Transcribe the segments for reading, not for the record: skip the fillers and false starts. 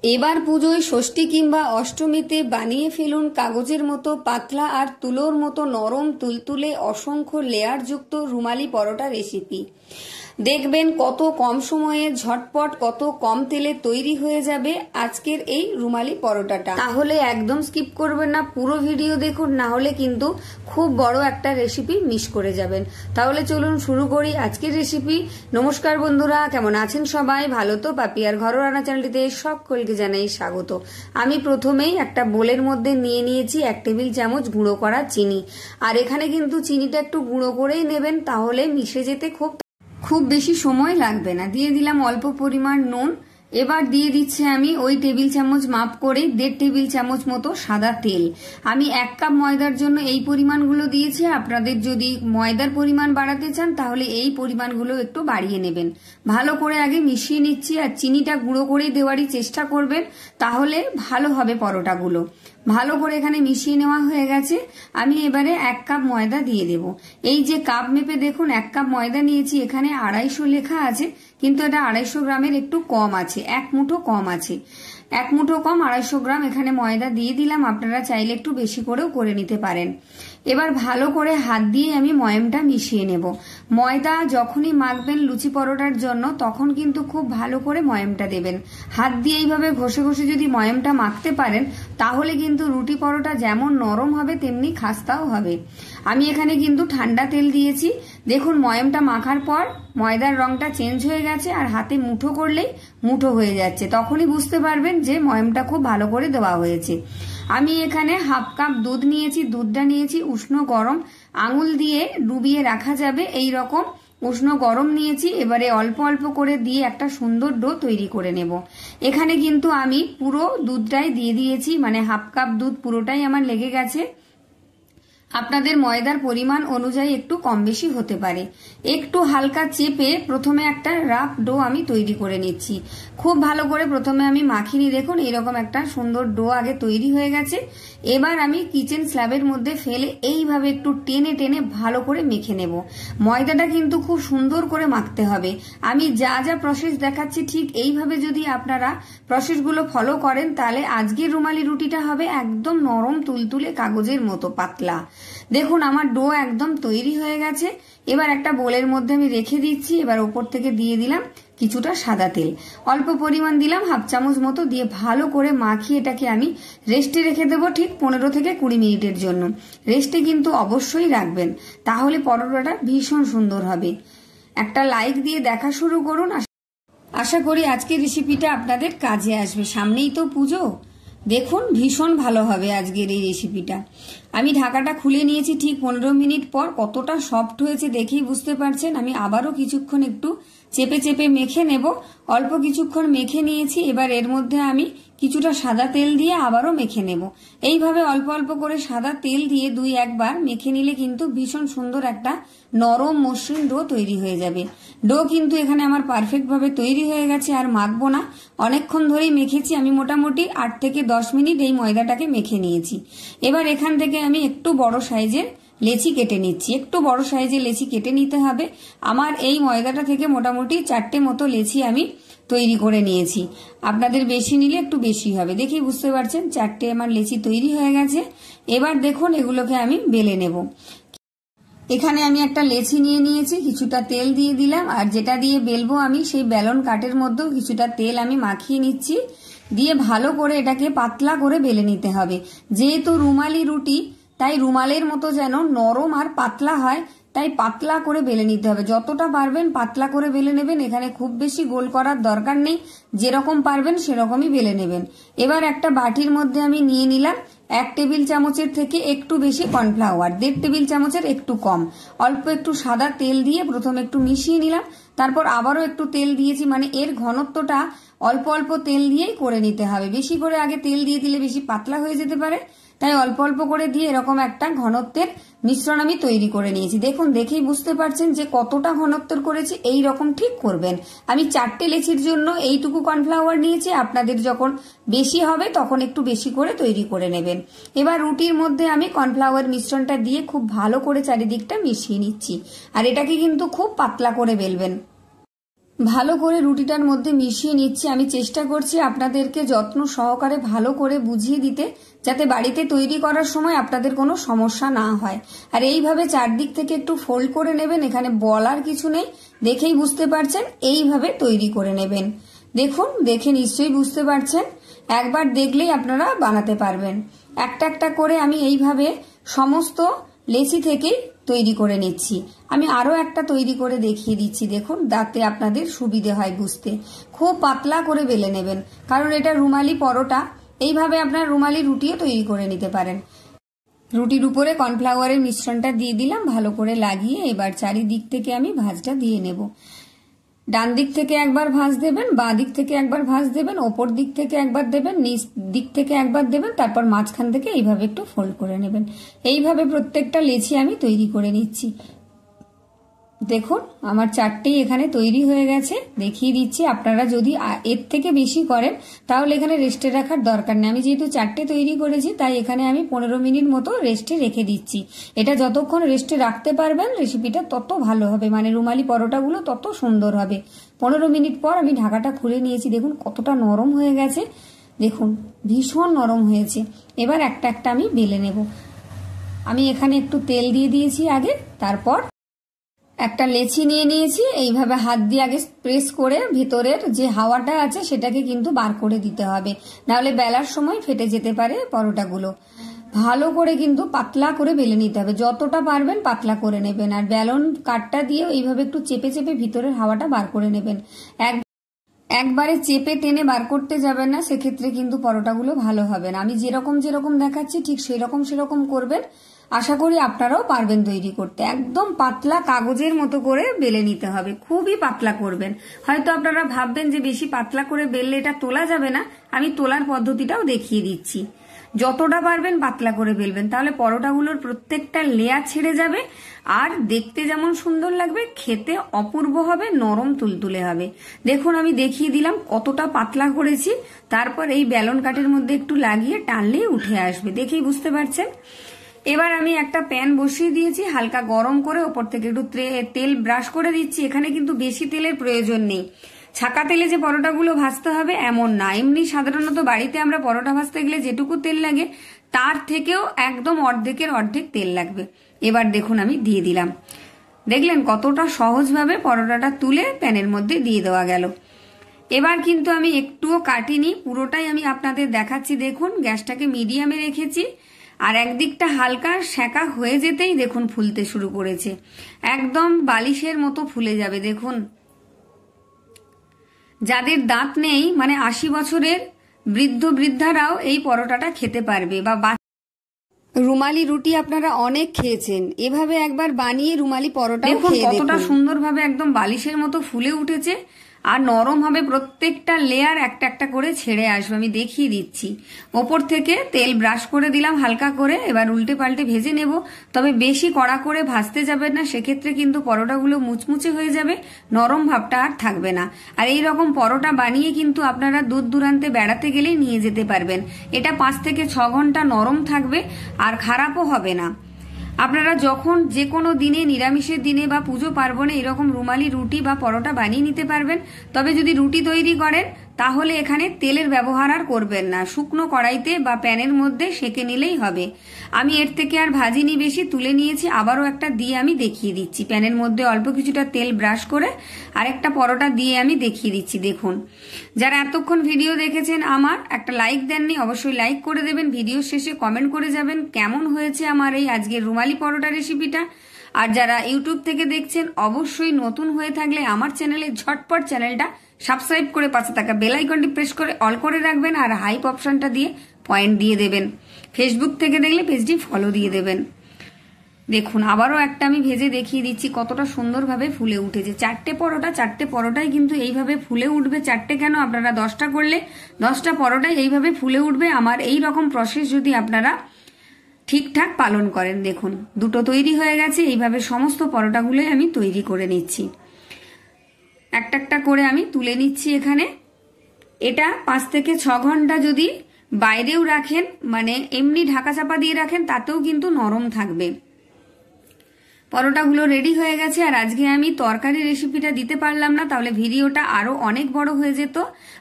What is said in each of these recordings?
এবার পুজোয় ষষ্ঠী কিংবা অষ্টমীতে বানিয়ে ফেলুন কাগজের মতো পাতলা আর তুলোর মতো নরম তুলতুলে অসংখ্য লেয়ারযুক্ত রুমালি পরোটা রেসিপি। দেখবেন কত কম সময়ে ঝটপট কত কম তেলে তৈরি হয়ে যাবে আজকের এই রুমালি পরোটাটা। তাহলে একদম স্কিপ করবেন না, পুরো ভিডিও দেখুন, না হলে কিন্তু খুব বড় একটা রেসিপি মিস করে যাবেন। তাহলে চলুন শুরু করি আজকের রেসিপি। নমস্কার বন্ধুরা, কেমন আছেন সবাই? ভালো তো? পাপিয়ার ঘরোয়া রান্না চ্যানেলটিতে সকলকে জানাই স্বাগত। আমি প্রথমেই একটা বোলের মধ্যে নিয়ে নিয়েছি 1 টেবিল চামচ গুঁড়ো করা চিনি। আর এখানে কিন্তু চিনিটা একটু গুঁড়ো করেই নেবেন, তাহলে মিশে যেতে খুব বেশি সময় লাগবে না। দিয়ে দিলাম অল্প পরিমাণ নুন। এবার দিয়ে দিচ্ছি আমি ওই টেবিল চামচ মাপ করে 1.5 টেবিল চামচ মতো সাদা তেল। আমি 1 কাপ ময়দার জন্য এই পরিমাণগুলো দিয়েছি। আপনাদের যদি ময়দার পরিমাণ বাড়াতে চান তাহলে এই পরিমাণগুলো একটু বাড়িয়ে নেবেন। ভালো করে আগে মিশিয়ে নিচ্ছি, আর চিনিটা গুঁড়ো করে দেওয়ারই চেষ্টা করবেন, তাহলে ভালো হবে পরোটাগুলো। ভালো করে এখানে মিশিয়ে নেওয়া হয়ে গেছে। আমি এবারে 1 কাপ ময়দা দিয়ে দেব। এই যে কাপ মেপে দেখুন 1 কাপ ময়দা নিয়েছি, এখানে 250 লেখা আছে, কিন্তু এটা 250 গ্রামের একটু কম আছে, 1 মুঠো কম আছে। 1 মুঠো কম 250 গ্রাম এখানে ময়দা দিয়ে দিলাম। আপনারা চাইলে একটু বেশি করেও করে নিতে পারেন। এবার ভালো করে হাত দিয়ে আমি ময়ামটা মিশিয়ে নেব। ময়দা যখনই মাখবেন লুচি পরোটার জন্য তখন কিন্তু খুব ভালো করে ময়ামটা দেবেন। হাত দিয়ে এইভাবে ঘষে ঘষে যদি ময়ামটা মাখতে পারেন তাহলে কিন্তু রুটি পরোটা যেমন নরম হবে তেমনি খাস্তাও হবে। আমি এখানে কিন্তু ঠান্ডা তেল দিয়েছি। দেখুন ময়ামটা মাখার পর ময়দার রংটা চেঞ্জ হয়ে গেছে, আর হাতে মুঠো করলেই মুঠো হয়ে যাচ্ছে। তখনই বুঝতে পারবেন যে ময়ামটা খুব ভালো করে দেওয়া হয়েছে। আমি এখানে 1/2 কাপ দুধ নিয়েছি। দুধটা নিয়েছি উষ্ণ গরম, আঙুল দিয়ে ডুবিয়ে রাখা যাবে এই রকম উষ্ণ গরম নিয়েছি। এবারে অল্প অল্প করে দিয়ে একটা সুন্দর ডো তৈরি করে নেব। এখানে কিন্তু আমি পুরো দুধটাই দিয়ে দিয়েছি, মানে 1/2 কাপ দুধ পুরোটাই আমার লেগে গেছে। আপনাদের ময়দার পরিমাণ অনুযায়ী একটু কম বেশি হতে পারে। একটু হালকা চেপে প্রথমে একটা রাফ ডো আমি তৈরি করে নিচ্ছি। খুব ভালো করে প্রথমে আমি মাখিনি। দেখুন এরকম একটা সুন্দর ডো আগে তৈরি হয়ে গেছে। এবার আমি কিচেন স্ল্যাবের মধ্যে ফেলে এইভাবে একটু টেনে টেনে ভালো করে মেখে নেব। ময়দাটা কিন্তু খুব সুন্দর করে মাখতে হবে। আমি যা যা প্রসেস দেখাচ্ছি ঠিক এইভাবে যদি আপনারা প্রসেসগুলো ফলো করেন তাহলে আজকের রুমালি রুটিটা হবে একদম নরম তুলতুলে কাগজের মতো পাতলা। দেখুন আমার ডো একদম তৈরি হয়ে গেছে। এবার একটা বোলের মধ্যে আমি রেখে দিচ্ছি। এবার ওপর থেকে দিয়ে দিলাম কিছুটা সাদা তেল, অল্প পরিমাণ দিলাম 1/2 চামচ মতো, দিয়ে ভালো করে মাখিয়ে এটাকে আমি রেস্টে রেখে দেবো ঠিক 15 থেকে 20 মিনিটের জন্য। রেস্টে কিন্তু অবশ্যই রাখবেন, তাহলে পরোটাটা ভীষণ সুন্দর হবে। একটা লাইক দিয়ে দেখা শুরু করুন। আশা করি আজকের রেসিপিটা আপনাদের কাজে আসবে। সামনেই তো পুজো, দেখুন ভীষণ ভালো হবে আজকের এই রেসিপিটা। আমি ঢাকাটা খুলে নিয়েছি ঠিক 15 মিনিট পর। কতটা সফট হয়েছে দেখেই বুঝতে পারছেন। আমি আবারও কিছুক্ষণ একটু চেপে চেপে মেখে নেব। অল্প কিছুক্ষণ মেখে নিয়েছি। এবার এর মধ্যে আমি কিছুটা সাদা তেল দিয়ে আবারও মেখে নেব। এইভাবে অল্প অল্প করে সাদা তেল দিয়ে 2-1 বার মেখে নিলে কিন্তু ভীষণ সুন্দর একটা নরম মসৃণ ডো তৈরি হয়ে যাবে। ডো কিন্তু এখানে আমার পারফেক্ট ভাবে তৈরি হয়ে গেছে, আর মাখবো না। অনেকক্ষণ ধরেই মেখেছি আমি, মোটামুটি 8 থেকে 10 মিনিট এই ময়দাটাকে মেখে নিয়েছি। এবার এখান থেকে আমি একটু বড় সাইজের লেচি কেটে নিচ্ছি। একটু বড় সাইজের লেচি কেটে নিতে হবে। আমার এই ময়দাটা থেকে মোটামুটি 4টে মতো লেচি আমি তৈরি করে নিয়েছি। আপনাদের বেশি নিলে একটু বেশি হবে। দেখেই বুঝতে পারছেন 4টে আমার লেচি তৈরি হয়ে গেছে। এবার দেখুন এগুলোকে আমি বেলে নেব। এখানে আমি একটা লেচি নিয়ে নিয়েছি, কিছুটা তেল দিয়ে দিলাম, আর যেটা দিয়ে বেলবো আমি সেই বেলন কাঠের মধ্যেও কিছুটা তেল আমি মাখিয়ে নিচ্ছি। দিয়ে ভালো করে এটাকে পাতলা করে বেলে নিতে হবে। যেহেতু রুমালি রুটি তাই রুমালের মতো যেন নরম আর পাতলা হয়, তাই পাতলা করে বেলে নিতে হবে। যতটা পারবেন পাতলা করে বেলে নেবেন। এখানে খুব বেশি গোল করার দরকার নেই, যেরকম পারবেন সেরকমই বেলে নেবেন। এবার একটা বাটির মধ্যে আমি নিয়ে নিলাম 1 টেবিল চামচের থেকে একটু বেশি কর্নফ্লাওয়ার, 1.5 টেবিল চামচের একটু কম। অল্প একটু সাদা তেল দিয়ে প্রথমে একটু মিশিয়ে নিলাম, তারপর আবারও একটু তেল দিয়েছি। মানে এর ঘনত্বটা অল্প অল্প তেল দিয়েই করে নিতে হবে। বেশি করে আগে তেল দিয়ে দিলে বেশি পাতলা হয়ে যেতে পারে, তাই অল্প অল্প করে দিয়ে এরকম একটা ঘনত্বের মিশ্রণ আমি তৈরি করে নিয়েছি। দেখুন দেখেই বুঝতে পারছেন যে কতটা ঘনত্বের করেছি। এই রকম ঠিক করবেন। আমি 4টে লেচির জন্য এইটুকু কর্নফ্লাওয়ার নিয়েছি। আপনাদের যখন বেশি হবে তখন একটু বেশি করে তৈরি করে নেবেন। এবার রুটির মধ্যে আমি কর্নফ্লাওয়ার মিশ্রণটা দিয়ে খুব ভালো করে চারিদিকটা মিশিয়ে নিচ্ছি। আর এটাকে কিন্তু খুব পাতলা করে বেলবেন। ভালো করে রুটিটার মধ্যে মিশিয়ে নিচ্ছি। আমি চেষ্টা করছি আপনাদেরকে যত্ন সহকারে ভালো করে বুঝিয়ে দিতে, যাতে বাড়িতে তৈরি করার সময় আপনাদের কোনো সমস্যা না হয়। আর এইভাবে চারদিক থেকে একটু ফোল্ড করে নেবেন, এখানে বলার কিছু নেই, দেখেই বুঝতে পারছেন। এইভাবে তৈরি করে নেবেন। দেখুন, দেখে নিশ্চয়ই বুঝতে পারছেন, একবার দেখলেই আপনারা বানাতে পারবেন। একটা একটা করে আমি এইভাবে সমস্ত লেচি থেকেই তৈরি করে নিচ্ছি। আমি আরো একটা তৈরি করে দেখিয়ে দিচ্ছি, দেখুন, যাতে আপনাদের সুবিধে হয় বুঝতে। খুব পাতলা করে বেলে নেবেন, কারণ এটা রুমালি পরোটা। এইভাবে আপনার রুমালি রুটিও তৈরি করে নিতে পারেন। রুটির উপরে কর্নফ্লাওয়ারের মিশ্রণটা দিয়ে দিলাম, ভালো করে লাগিয়ে এবার চারিদিক থেকে আমি ভাঁজটা দিয়ে নেব। ডান দিক থেকে একবার ভাঁজ দেবেন, বাঁ দিক থেকে একবার ভাঁজ দেবেন, ওপর দিক থেকে একবার দেবেন, নিচ দিক থেকে একবার দেবেন, তারপর মাঝখান থেকে এইভাবে একটু ফোল্ড করে নেবেন। এইভাবে প্রত্যেকটা লেচি আমি তৈরি করে নিচ্ছি। দেখুন, আমার চারটেই এখানে তৈরি হয়ে গেছে। দেখিয়ে দিচ্ছি, আপনারা যদি এর থেকে বেশি করেন তাহলে এখানে রেস্টে রাখার দরকার নেই। আমি যেহেতু চারটে তৈরি করেছি তাই এখানে আমি 15 মিনিট মতো রেস্টে রেখে দিচ্ছি। এটা যতক্ষণ রেস্টে রাখতে পারবেন রেসিপিটা তত ভালো হবে, মানে রুমালি পরোটাগুলো তত সুন্দর হবে। 15 মিনিট পর আমি ঢাকাটা খুলে নিয়েছি। দেখুন কতটা নরম হয়ে গেছে, দেখুন ভীষণ নরম হয়েছে। এবার একটা একটা আমি বেলে নেব। আমি এখানে একটু তেল দিয়ে দিয়েছি আগে, তারপর একটা লেচি নিয়ে নিয়েছি। এইভাবে হাত দিয়ে আগে প্রেস করে ভিতরের যে হাওয়াটা আছে সেটাকে কিন্তু বার করে দিতে হবে, নাহলে বেলার সময় ফেটে যেতে পারে পরোটাগুলো। ভালো করে কিন্তু পাতলা করে বেলে নিতে হবে, যতটা পারবেন পাতলা করে নেবেন। আর বেলন কাঠটা দিয়ে এইভাবে একটু চেপে চেপে ভিতরের হাওয়াটা বার করে নেবেন। একবারে চেপে টেনে বার করতে যাবেন না, সেক্ষেত্রে কিন্তু পরোটাগুলো ভালো হবে না। আমি যেরকম যেরকম দেখাচ্ছি ঠিক সেরকম করবেন। আশা করি আপনারাও পারবেন তৈরি করতে। একদম পাতলা কাগজের মতো করে বেলে নিতে হবে, খুবই পাতলা করবেন। হয়তো আপনারা ভাববেন যে বেশি পাতলা করে বেললে এটা তোলা যাবে না, আমি তোলার পদ্ধতিটাও দেখিয়ে দিচ্ছি। যতটা পারবেন পাতলা করে বেলবেন, তাহলে পরোটাগুলোর প্রত্যেকটা লেয়ার ছেড়ে যাবে। আর দেখতে যেমন সুন্দর লাগবে, খেতে অপূর্ব হবে, নরম তুলতুলে হবে। দেখুন, আমি দেখিয়ে দিলাম কতটা পাতলা করেছি। তারপর এই বেলন কাঠের মধ্যে একটু লাগিয়ে টানলেই উঠে আসবে, দেখেই বুঝতে পারছেন। এবার আমি একটা প্যান বসিয়ে দিয়েছি, হালকা গরম করে ওপর থেকে একটু তেল ব্রাশ করে দিচ্ছি। এখানে কিন্তু বেশি তেলের প্রয়োজন নেই। ছাকা তেলে যে পরোটাগুলো ভাজতে হবে এমন না, এমনি সাধারণত বাড়িতে আমরা পরোটা ভাজতে গেলে যেটুকু তেল লাগে তার থেকেও একদম অর্ধেকের অর্ধেক তেল লাগবে। এবার দেখুন আমি দিয়ে দিলাম। দেখলেন কতটা সহজভাবে পরোটাটা তুলে প্যানের মধ্যে দিয়ে দেওয়া গেল। এবার কিন্তু আমি একটুও কাটিনি, পুরোটাই আমি আপনাদের দেখাচ্ছি। দেখুন, গ্যাসটাকে মিডিয়ামে রেখেছি। আর একদিকটা হালকা সেঁকা হয়ে যেতেই দেখুন ফুলতে শুরু করেছে, একদম বালিশের মতো ফুলে যাবে। দেখুন, যাদের দাঁত নেই, মানে 80 বছরের বৃদ্ধ বৃদ্ধারাও এই পরোটাটা খেতে পারবে। বা রুমালি রুটি আপনারা অনেক খেয়েছেন, এভাবে একবার বানিয়ে রুমালি পরোটা দেখুন কতটা সুন্দরভাবে একদম বালিশের মতো ফুলে উঠেছে। আর নরম হবে, প্রত্যেকটা লেয়ার একটা একটা করে ছেড়ে আসবে। আমি দেখিয়ে দিচ্ছি। ওপর থেকে তেল ব্রাশ করে দিলাম হালকা করে। এবার উল্টে পাল্টে ভেজে নেব, তবে বেশি কড়া করে ভাজতে যাবেন না, সেক্ষেত্রে কিন্তু পরোটাগুলো মুচমুচে হয়ে যাবে, নরম ভাবটা আর থাকবে না। আর এই রকম পরোটা বানিয়ে কিন্তু আপনারা দূর দূরান্তে বেড়াতে গেলেই নিয়ে যেতে পারবেন। এটা 5 থেকে 6 ঘন্টা নরম থাকবে আর খারাপও হবে না। আপনারা যখন যে কোনো দিনে, নিরামিষের দিনে বা পুজো পার্বণে এরকম রুমালি রুটি বা পরোটা বানিয়ে নিতে পারবেন। তবে যদি রুটি তৈরি করেন তাহলে এখানে তেলের ব্যবহার আর করবেন না, শুকনো কড়াইতে বা প্যানের মধ্যে সেঁকে নিলেই হবে। আমি এর থেকে আর ভাজিনি বেশি, তুলে নিয়েছি। আবারও একটা দিয়ে আমি দেখিয়ে দিচ্ছি। প্যানের মধ্যে অল্প কিছুটা তেল ব্রাশ করে আরেকটা পরোটা দিয়ে আমি দেখিয়ে দিচ্ছি। দেখুন, যারা এতক্ষণ ভিডিও দেখেছেন আমার, একটা লাইক দেননি, অবশ্যই লাইক করে দেবেন। ভিডিও শেষে কমেন্ট করে যাবেন কেমন হয়েছে আমার এই আজকের রুমালি পরোটা রেসিপিটা। আর যারা ইউটিউব থেকে দেখছেন, অবশ্যই নতুন হয়ে থাকলে আমার চ্যানেলে ঝটপট চ্যানেলটা সাবস্ক্রাইব করে পাশে থাকা বেল আইকনটি প্রেস করে অল করে রাখবেন। আর হাইপ অপশনটা দিয়ে পয়েন্ট দিয়ে দেবেন। ফেসবুক থেকে দেখলে পেজটি ফলো দিয়ে দেবেন। দেখুন, আবারও একটা আমি ভেজে দেখিয়ে দিচ্ছি কতটা সুন্দরভাবে ফুলে উঠেছে। 4টে পরোটা, 4টে পরোটাই কিন্তু এইভাবে ফুলে উঠবে। 4টে কেন, আপনারা 10টা করলে 10টা পরোটাই এইভাবে ফুলে উঠবে। আমার এই রকম প্রসেস যদি আপনারা ঠিকঠাক পালন করেন। দেখুন, দুটো তৈরি হয়ে গেছে। এইভাবে সমস্ত পরোটাগুলোই আমি তৈরি করে নিচ্ছি। একটা একটা করে আমি তুলে নিচ্ছি এখানে। এটা 5 থেকে 6 ঘন্টা যদি বাইরেও রাখেন, মানে এমনি ঢাকা চাপা দিয়ে রাখেন, তাতেও কিন্তু নরম থাকবে। পরোটাগুলো রেডি হয়ে গেছে। আর আজকে আমি তরকারি রেসিপিটা দিতে পারলাম না, তাহলে ভিডিওটা আরো অনেক বড় হয়ে যেত।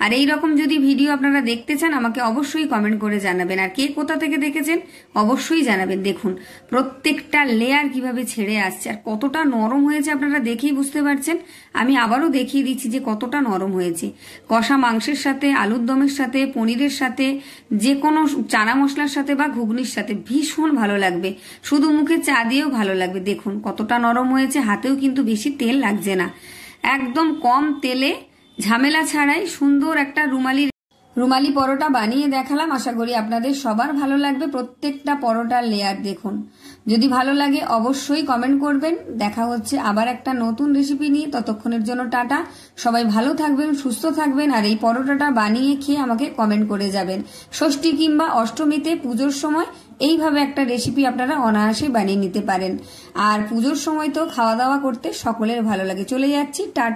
আর এই রকম যদি ভিডিও আপনারা দেখতে চান আমাকে অবশ্যই কমেন্ট করে জানাবেন। আর কে কোথা থেকে দেখেছেন অবশ্যই জানাবেন। দেখুন প্রত্যেকটা লেয়ার কিভাবে ছেড়ে আসছে আর কতটা নরম হয়েছে আপনারা দেখেই বুঝতে পারছেন। আমি আবারও দেখিয়ে দিচ্ছি যে কতটা নরম হয়েছে। কষা মাংসের সাথে, আলুর দমের সাথে, পনিরের সাথে, যে কোনো চানা মশলার সাথে বা ঘুগনির সাথে ভীষণ ভালো লাগবে। শুধু মুখে চা দিয়েও ভালো লাগবে। দেখুন কতটা নরম হয়েছে, হাতেও কিন্তু বেশি তেল লাগছে না। একদম কম তেলে ঝামেলা ছাড়াই সুন্দর একটা রুমালি পরোটা বানিয়ে দেখালাম। আশা করি আপনাদের সবার ভালো লাগবে। প্রত্যেকটা পরোটার লেয়ার দেখুন। যদি ভালো লাগে অবশ্যই কমেন্ট করবেন। দেখা হচ্ছে আবার একটা নতুন রেসিপি নিয়ে। ততক্ষণের জন্য টাটা। সবাই ভালো থাকবেন, সুস্থ থাকবেন। আর এই পরোটাটা বানিয়ে খেয়ে আমাকে কমেন্ট করে যাবেন। ষষ্ঠী কিংবা অষ্টমীতে, পুজোর সময় এইভাবে একটা রেসিপি আপনারা অনায়াসে বানিয়ে নিতে পারেন। আর পুজোর সময় তো খাওয়া দাওয়া করতে সকলের ভালো লাগে। চলে যাচ্ছি, টাটা।